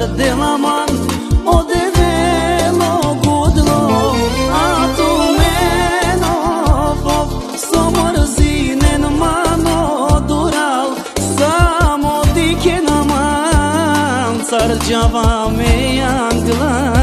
de la man o de velo gudlo a tu meno pop somrzine n mano dural samo dike na man sarjava me angla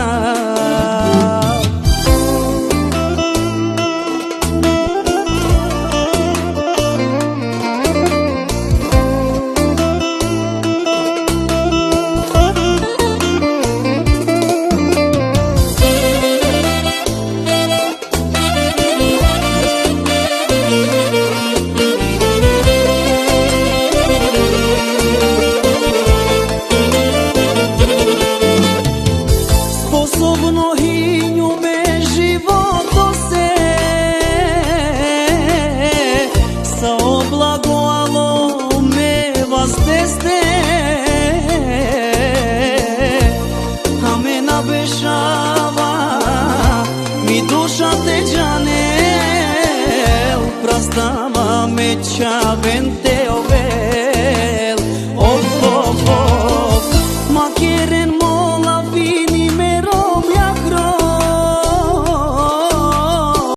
Mi duša te džane uprastava me čavente ove